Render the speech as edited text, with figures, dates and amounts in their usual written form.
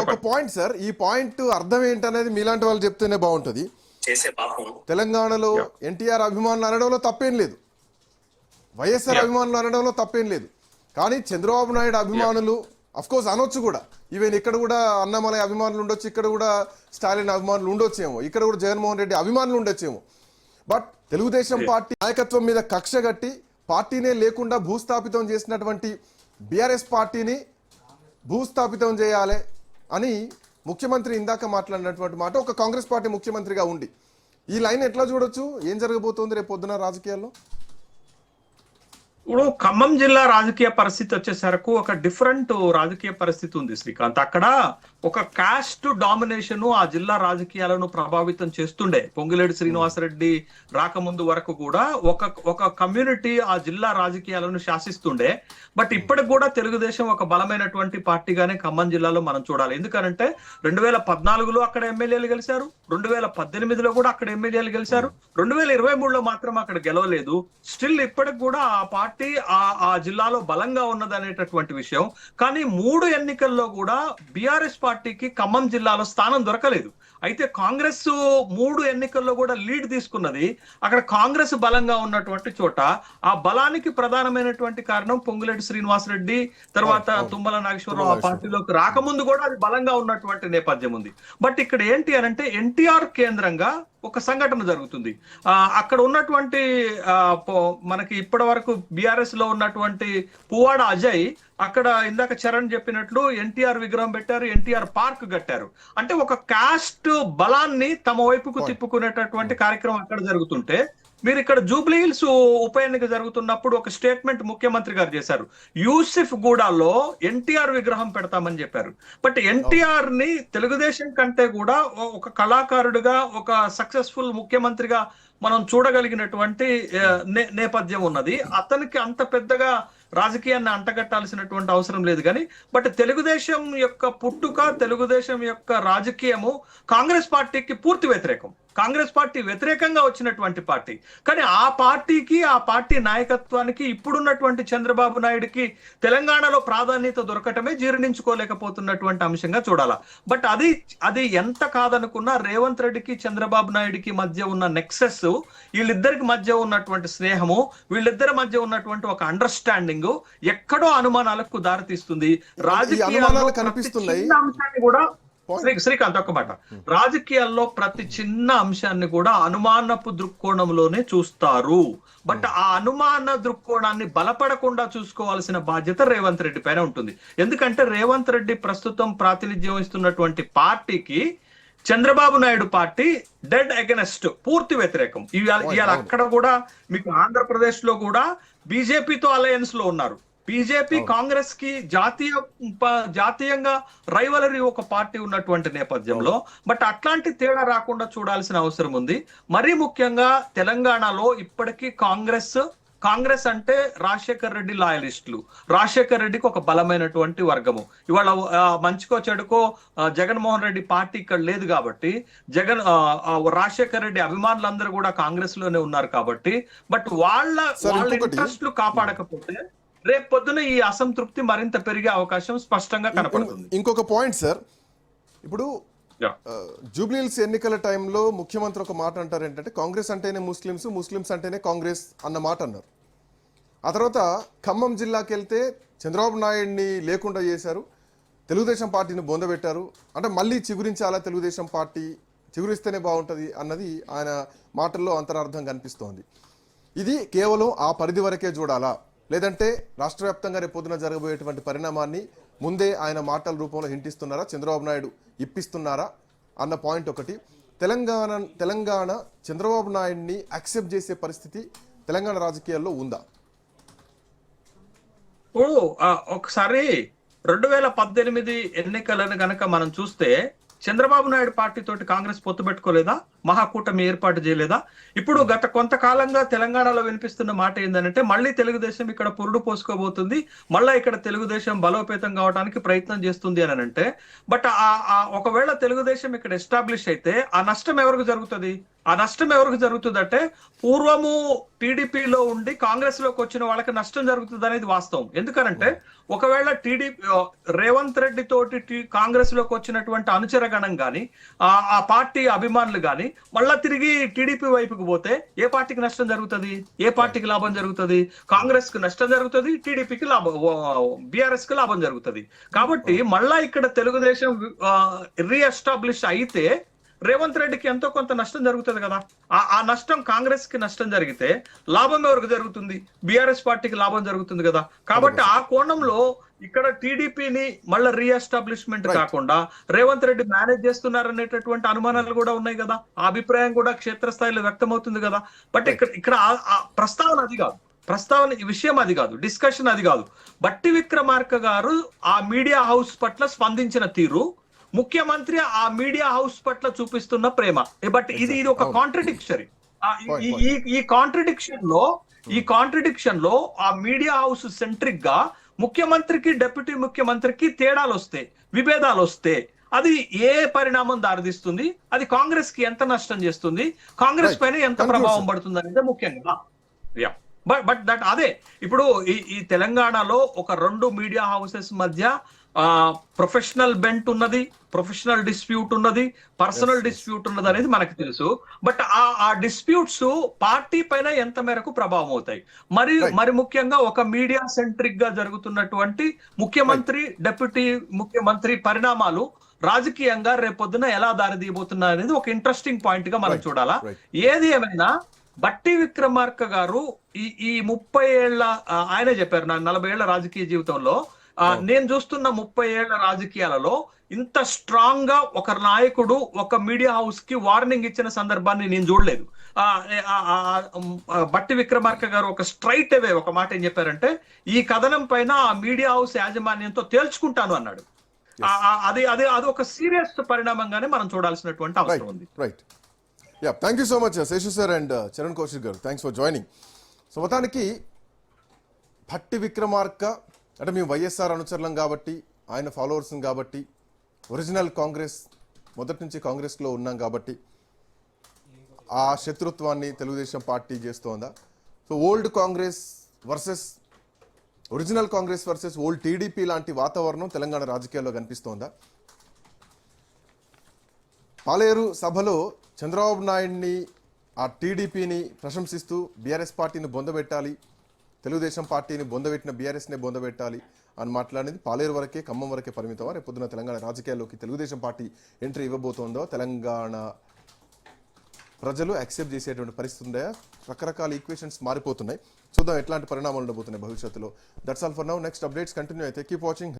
ఒక point sir, ఈ point అర్థం ఏంటనేది మీలాంటి వాళ్ళు చెప్తేనే బాగుంటుంది. తెలంగాణలో ఎన్టీఆర్ అభిమానులు అనడంలో తప్పేం లేదు, వైఎస్ఆర్ అభిమానులు అనడంలో తప్పేం లేదు. కానీ చంద్రబాబు నాయుడు అభిమానులు అఫ్ కోర్స్ అనొచ్చు కూడా. ఈవెన్ ఇక్కడ కూడా అన్నమలై అభిమానులు ఉండొచ్చు, ఇక్కడ కూడా స్టాలిన్ అభిమానులు ఉండొచ్చేమో, ఇక్కడ కూడా జగన్మోహన్ రెడ్డి అభిమానులు ఉండొచ్చేమో. బట్ తెలుగుదేశం పార్టీ నాయకత్వం మీద కక్ష కట్టి పార్టీనే లేకుండా భూస్థాపితం చేసినటువంటి బీఆర్ఎస్ పార్టీని భూస్థాపితం చేయాలి అని ముఖ్యమంత్రి ఇందాక మాట్లాడినటువంటి మాట ఒక కాంగ్రెస్ పార్టీ ముఖ్యమంత్రిగా ఉండి ఈ లైన్ ఎట్లా చూడొచ్చు? ఏం జరగబోతోంది రేపు పొద్దున రాజకీయాల్లో? ఇప్పుడు ఖమ్మం జిల్లా రాజకీయ పరిస్థితి వచ్చేసరికి ఒక డిఫరెంట్ రాజకీయ పరిస్థితి ఉంది శ్రీకాంత్. అక్కడ ఒక కాస్ట్ డామినేషన్ ఆ జిల్లా రాజకీయాలను ప్రభావితం చేస్తుండే. పొంగులేటి శ్రీనివాసరెడ్డి రాకముందు వరకు కూడా ఒక కమ్యూనిటీ ఆ జిల్లా రాజకీయాలను శాసిస్తుండే. బట్ ఇప్పటికి కూడా తెలుగుదేశం ఒక బలమైనటువంటి పార్టీగానే ఖమ్మం జిల్లాలో మనం చూడాలి. ఎందుకంటే 2014లో అక్కడ ఎమ్మెల్యేలు గెలిచారు, 2018లో కూడా అక్కడ ఎమ్మెల్యేలు గెలిచారు, 2023లో మాత్రం అక్కడ గెలవలేదు. స్టిల్ ఇప్పటికి కూడా ఆ పార్టీ ఆ జిల్లాలో బలంగా ఉన్నదనేటటువంటి విషయం. కానీ 3 ఎన్నికల్లో కూడా బీఆర్ఎస్ పార్టీకి ఖమ్మం జిల్లాలో స్థానం దొరకలేదు. అయితే కాంగ్రెస్ 3 ఎన్నికల్లో కూడా లీడ్ తీసుకున్నది. అక్కడ కాంగ్రెస్ బలంగా ఉన్నటువంటి చోట ఆ బలానికి ప్రధానమైనటువంటి కారణం పొంగులేటి శ్రీనివాసరెడ్డి, తర్వాత తుమ్మల నాగేశ్వరరావు ఆ పార్టీలోకి రాకముందు కూడా అది బలంగా ఉన్నటువంటి నేపథ్యం ఉంది. బట్ ఇక్కడ ఏంటి అనంటే ఎన్టీఆర్ కేంద్రంగా ఒక సంఘటన జరుగుతుంది. అక్కడ ఉన్నటువంటి మనకి ఇప్పటి వరకు బీఆర్ఎస్ లో ఉన్నటువంటి పువ్వాడ అజయ్ అక్కడ ఇందాక చరణ్ చెప్పినట్లు ఎన్టీఆర్ విగ్రహం పెట్టారు, ఎన్టీఆర్ పార్క్ కట్టారు. అంటే ఒక కాస్ట్ బలాన్ని తమ వైపుకు తిప్పుకునేటటువంటి కార్యక్రమం అక్కడ జరుగుతుంటే, మీరు ఇక్కడ జూబ్లీ హిల్స్ ఉప ఎన్నిక జరుగుతున్నప్పుడు ఒక స్టేట్మెంట్ ముఖ్యమంత్రి గారు చేశారు. యూసిఫ్ గూడాలో ఎన్టీఆర్ విగ్రహం పెడతామని చెప్పారు. బట్ ఎన్టీఆర్ ని తెలుగుదేశం కంటే కూడా ఒక కళాకారుడిగా, ఒక సక్సెస్ఫుల్ ముఖ్యమంత్రిగా మనం చూడగలిగినటువంటి నేపథ్యం ఉన్నది. అతనికి అంత పెద్దగా రాజకీయాన్ని అంటగట్టాల్సినటువంటి అవసరం లేదు. కానీ బట్ తెలుగుదేశం యొక్క పుట్టుక, తెలుగుదేశం యొక్క రాజకీయము కాంగ్రెస్ పార్టీకి పూర్తి వ్యతిరేకం. కాంగ్రెస్ పార్టీ వ్యతిరేకంగా వచ్చినటువంటి పార్టీ. కానీ ఆ పార్టీకి, ఆ పార్టీ నాయకత్వానికి ఇప్పుడున్నటువంటి చంద్రబాబు నాయుడుకి తెలంగాణలో ప్రాధాన్యత దొరకటమే జీర్ణించుకోలేకపోతున్నటువంటి అంశంగా చూడాలా. బట్ అది ఎంత కాదనుకున్నా రేవంత్ రెడ్డికి చంద్రబాబు నాయుడికి మధ్య ఉన్న నెక్సెస్, వీళ్ళిద్దరికి మధ్య ఉన్నటువంటి స్నేహము, వీళ్ళిద్దరి మధ్య ఉన్నటువంటి ఒక అండర్స్టాండింగ్ ఎక్కడో అనుమానాలకు దారితీస్తుంది. రాజకీయాల్లో కనిపిస్తున్నాయి అంశాన్ని కూడా శ్రీకాంత్ ఒక్క మాట, రాజకీయాల్లో ప్రతి చిన్న అంశాన్ని కూడా అనుమానపు దృక్కోణంలోనే చూస్తారు. బట్ ఆ అనుమాన దృక్కోణాన్ని బలపడకుండా చూసుకోవాల్సిన బాధ్యత రేవంత్ రెడ్డి పైన ఉంటుంది. ఎందుకంటే రేవంత్ రెడ్డి ప్రస్తుతం ప్రాతినిధ్యం వహిస్తున్నటువంటి పార్టీకి Chandrababu Naidu party dead against, పూర్తి వ్యతిరేకం. ఇవాళ అక్కడ కూడా మీకు ఆంధ్రప్రదేశ్ లో కూడా బీజేపీతో అలయన్స్ లో ఉన్నారు. బీజేపీ కాంగ్రెస్ కి జాతీయంగా రైవలరీ ఒక పార్టీ ఉన్నటువంటి నేపథ్యంలో బట్ అట్లాంటి తేడా రాకుండా చూడాల్సిన అవసరం ఉంది. మరీ ముఖ్యంగా తెలంగాణలో ఇప్పటికీ కాంగ్రెస్ అంటే రాజశేఖర్ రెడ్డి లాయలిస్టులు, రాజశేఖర్ రెడ్డికి ఒక బలమైనటువంటి వర్గము. ఇవాళ మంచికో చెడుకో జగన్మోహన్ రెడ్డి పార్టీ ఇక్కడ లేదు కాబట్టి రాజశేఖర్ రెడ్డి అభిమానులందరూ కూడా కాంగ్రెస్ లోనే ఉన్నారు కాబట్టి బట్ వాళ్ళ ఇంట్రెస్ట్లు కాపాడకపోతే రేపు పొద్దున ఈ అసంతృప్తి మరింత పెరిగే అవకాశం స్పష్టంగా కనపడుతుంది. ఇంకొక పాయింట్ సార్, ఇప్పుడు జూబ్లీ హిల్స్ ఎన్నికల టైంలో ముఖ్యమంత్రి ఒక మాట అంటారు ఏంటంటే కాంగ్రెస్ అంటేనే ముస్లిమ్స్, ముస్లిమ్స్ అంటేనే కాంగ్రెస్ అన్న మాట అన్నారు. ఆ తర్వాత ఖమ్మం జిల్లాకి వెళ్తే చంద్రబాబు నాయుడిని లేకుండా చేశారు, తెలుగుదేశం పార్టీని బొందబెట్టారు. అంటే మళ్ళీ చిగురించాలా తెలుగుదేశం పార్టీ, చిగురిస్తేనే బాగుంటుంది అన్నది ఆయన మాటల్లో అంతరార్థం కనిపిస్తోంది. ఇది కేవలం ఆ పరిధి వరకే చూడాలా, లేదంటే రాష్ట్ర వ్యాప్తంగా రేపు పొద్దున జరగబోయేటువంటి పరిణామాన్ని ముందే ఆయన మాటల రూపంలో హింటిస్తున్నారా, చంద్రబాబు నాయుడు ఇప్పిస్తున్నారా అన్న పాయింట్ ఒకటి. తెలంగాణ చంద్రబాబు నాయుడిని యాక్సెప్ట్ చేసే పరిస్థితి తెలంగాణ రాజకీయాల్లో ఉందా? ఒకసారి 2018 ఎన్నికలను గనక మనం చూస్తే చంద్రబాబు నాయుడు పార్టీ తోటి కాంగ్రెస్ పొత్తు పెట్టుకోలేదా, మహాకూటమి ఏర్పాటు చేయలేదా? ఇప్పుడు గత కొంతకాలంగా తెలంగాణలో వినిపిస్తున్న మాట ఏంటంటే మళ్ళీ తెలుగుదేశం ఇక్కడ పురుడు పోసుకోబోతుంది, మళ్ళీ ఇక్కడ తెలుగుదేశం బలోపేతం కావడానికి ప్రయత్నం చేస్తుంది అని అంటే బట్ ఒకవేళ తెలుగుదేశం ఇక్కడ ఎస్టాబ్లిష్ అయితే ఆ నష్టం ఎవరికి జరుగుతుంది? ఆ నష్టం ఎవరికి జరుగుతుందంటే పూర్వము టీడీపీలో ఉండి కాంగ్రెస్ లోకి వచ్చిన వాళ్ళకి నష్టం జరుగుతుంది అనేది వాస్తవం. ఎందుకనంటే ఒకవేళ రేవంత్ రెడ్డి తోటి కాంగ్రెస్ లోకి వచ్చినటువంటి అనుచరగణం గాని ఆ పార్టీ అభిమానులు గాని మళ్ళా తిరిగి టీడీపీ వైపుకి పోతే ఏ పార్టీకి నష్టం జరుగుతుంది? ఏ పార్టీకి లాభం జరుగుతుంది? కాంగ్రెస్ కి నష్టం జరుగుతుంది, టీడీపీకి లాభం, బీఆర్ఎస్ కి లాభం జరుగుతుంది. కాబట్టి మళ్ళా ఇక్కడ తెలుగుదేశం రీఎస్టాబ్లిష్ అయితే రేవంత్ రెడ్డికి ఎంతో కొంత నష్టం జరుగుతుంది కదా. ఆ నష్టం కాంగ్రెస్ కి నష్టం జరిగితే లాభం ఎవరికి జరుగుతుంది? బీఆర్ఎస్ పార్టీకి లాభం జరుగుతుంది కదా. కాబట్టి ఆ కోణంలో ఇక్కడ టీడీపీని మళ్ళీ రీఎస్టాబ్లిష్మెంట్ కాకుండా రేవంత్ రెడ్డి మేనేజ్ చేస్తున్నారనేటటువంటి అనుమానాలు కూడా ఉన్నాయి కదా. ఆ అభిప్రాయం కూడా క్షేత్రస్థాయిలో వ్యక్తమవుతుంది కదా. బట్ ఇక్కడ ప్రస్తావన అది కాదు, ఈ విషయం అది కాదు, డిస్కషన్ అది కాదు. బట్టి విక్రమార్క గారు ఆ మీడియా హౌస్ పట్ల స్పందించిన తీరు, ముఖ్యమంత్రి ఆ మీడియా హౌస్ పట్ల చూపిస్తున్న ప్రేమ, బట్ ఇది ఒక కాంట్రడిక్షరీ. ఈ కాంట్రడిక్షన్ లో ఆ మీడియా హౌస్ సెంట్రిక్ గా ముఖ్యమంత్రికి డిప్యూటీ ముఖ్యమంత్రికి తేడాలు వస్తే, విభేదాలు వస్తే అది ఏ పరిణామం దారితీస్తుంది? అది కాంగ్రెస్ కి ఎంత నష్టం చేస్తుంది? కాంగ్రెస్ పైన ఎంత ప్రభావం పడుతుంది అనేది ముఖ్యంగా. బట్ దట్ అదే ఇప్పుడు ఈ తెలంగాణలో ఒక 2 మీడియా హౌసెస్ మధ్య ప్రొఫెషనల్ బెంట్ ఉన్నది, ప్రొఫెషనల్ డిస్ప్యూట్ ఉన్నది, పర్సనల్ డిస్ప్యూట్ ఉన్నది అనేది మనకు తెలుసు. బట్ ఆ డిస్ప్యూట్స్ పార్టీ పైన ఎంత మేరకు ప్రభావం అవుతాయి? మరి ముఖ్యంగా ఒక మీడియా సెంట్రిక్ గా జరుగుతున్నటువంటి ముఖ్యమంత్రి డిప్యూటీ ముఖ్యమంత్రి పరిణామాలు రాజకీయంగా రేపొద్దున ఎలా దారితీయబోతున్నాయి అనేది ఒక ఇంట్రెస్టింగ్ పాయింట్ గా మనం చూడాలా. ఏది ఏమైనా బట్టి విక్రమార్క గారు ఈ 30 ఏళ్ల, ఆయనే చెప్పారు నా 40 ఏళ్ల రాజకీయ జీవితంలో నేను చూస్తున్న 30 ఏళ్ల రాజకీయాలలో ఇంత స్ట్రాంగ్ గా ఒక నాయకుడు ఒక మీడియా హౌస్ కి వార్నింగ్ ఇచ్చిన సందర్భాన్ని నేను చూడలేదు. బట్టి విక్రమార్క గారు ఒక స్ట్రైట్ అవే ఒక మాట ఏం చెప్పారంటే, ఈ కథనం పైన ఆ మీడియా హౌస్ యాజమాన్యంతో తేల్చుకుంటాను అన్నాడు. అది ఒక సీరియస్ పరిణామంగానే మనం చూడాల్సినటువంటి అవసరం ఉంది. Thank you so much Seshu sir and Charan Kaushik గారు, థ్యాంక్స్ ఫర్ జాయినింగ్. సో మొత్తానికి భట్టి విక్రమార్క అంటే మేము వైఎస్ఆర్ అనుచరులం కాబట్టి, ఆయన ఫాలోవర్స్ కాబట్టి, ఒరిజినల్ కాంగ్రెస్ మొదటి నుంచి కాంగ్రెస్లో ఉన్నాం కాబట్టి ఆ శత్రుత్వాన్ని తెలుగుదేశం పార్టీ చేస్తోందా? So old Congress versus original Congress versus old TDP లాంటి వాతావరణం తెలంగాణ రాజకీయాల్లో కనిపిస్తోందా? పాలేరు సభలో చంద్రబాబు నాయుడిని, ఆ టీడీపీని ప్రశంసిస్తూ బీఆర్ఎస్ పార్టీని బొందబెట్టాలి, తెలుగుదేశం పార్టీని బొందబెట్టిన బీఆర్ఎస్నే బొందబెట్టాలి అని మాట్లాడేది పాలేరు వరకే, ఖమ్మం వరకే పరిమితమా? రేపొద్దున తెలంగాణ రాజకీయాల్లోకి తెలుగుదేశం పార్టీ ఎంట్రీ ఇవ్వబోతోందో తెలంగాణ ప్రజలు యాక్సెప్ట్ చేసేటువంటి పరిస్థితి ఉందా? రకరకాల ఈక్వేషన్స్ మారిపోతున్నాయి. చూద్దాం ఎట్లాంటి పరిణామాలు ఉండబోతున్నాయి భవిష్యత్తులో. That's all for now. Next updates continue అయితే కీప్ వాచింగ్.